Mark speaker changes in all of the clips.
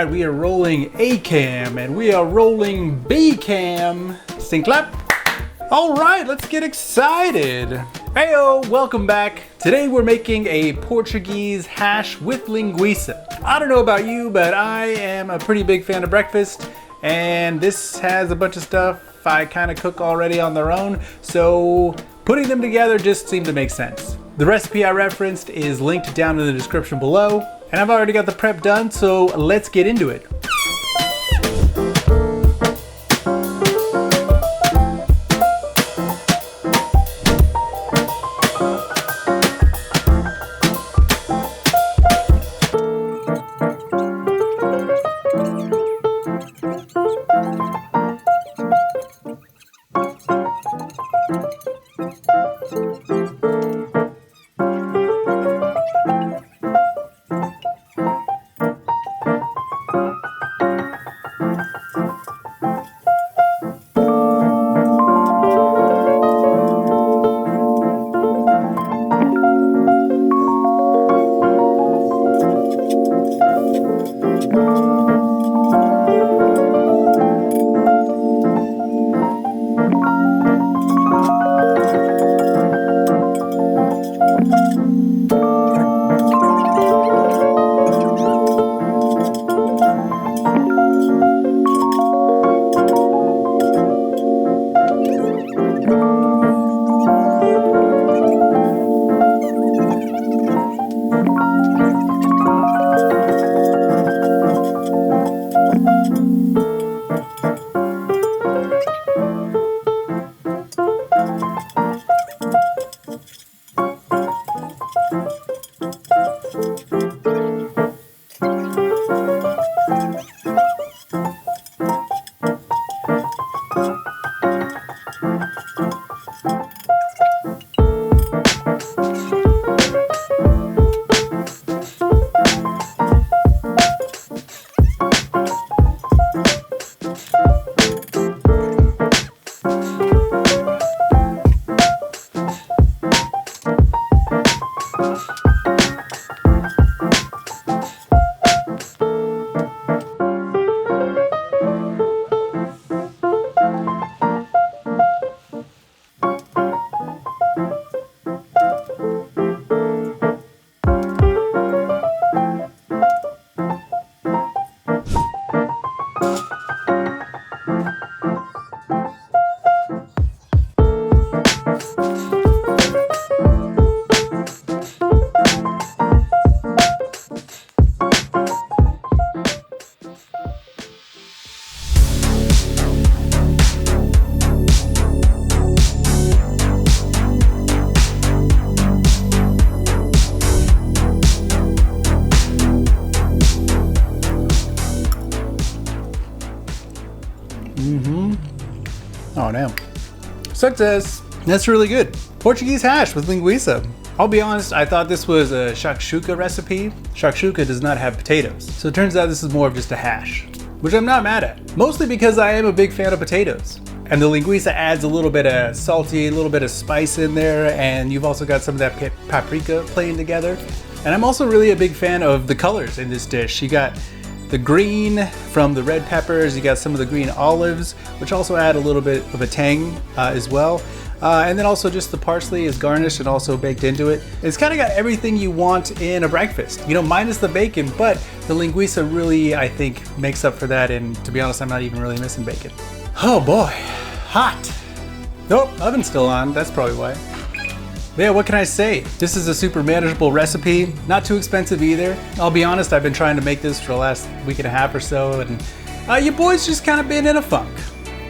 Speaker 1: right, we are rolling A cam and we are rolling B cam. Sing clap. All right, let's get excited. Heyo, welcome back. Today we're making a Portuguese hash with linguiça. I don't know about you, but I am a pretty big fan of breakfast, and this has a bunch of stuff I kind of cook already on their own, so putting them together just seemed to make sense. The recipe I referenced is linked down in the description below, and I've already got the prep done, so let's get into it. Oh damn. Success! That's really good. Portuguese hash with linguiça. I'll be honest, I thought this was a shakshuka recipe. Shakshuka does not have potatoes, so it turns out this is more of just a hash, which I'm not mad at. Mostly because I am a big fan of potatoes. And the linguiça adds a little bit of salty, a little bit of spice in there, and you've also got some of that paprika playing together. And I'm also really a big fan of the colors in this dish. You got the green from the red peppers, you got some of the green olives, which also add a little bit of a tang as well. And then also just the parsley is garnished and also baked into it. It's kind of got everything you want in a breakfast, you know, minus the bacon, but the linguiça really, I think, makes up for that. And to be honest, I'm not even really missing bacon. Oh boy, hot. Nope, oven's still on, that's probably why. Yeah, what can I say? This is a super manageable recipe, not too expensive either. I'll be honest, I've been trying to make this for the last week and a half or so, and your boy's just kind of been in a funk.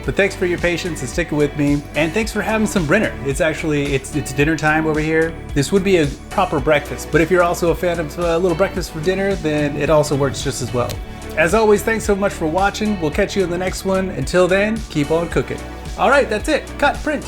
Speaker 1: But thanks for your patience and sticking with me, and thanks for having some dinner. It's dinner time over here. This would be a proper breakfast, but if you're also a fan of a little breakfast for dinner, then it also works just as well. As always, thanks so much for watching. We'll catch you in the next one. Until then, keep on cooking. All right, that's it. Cut, print.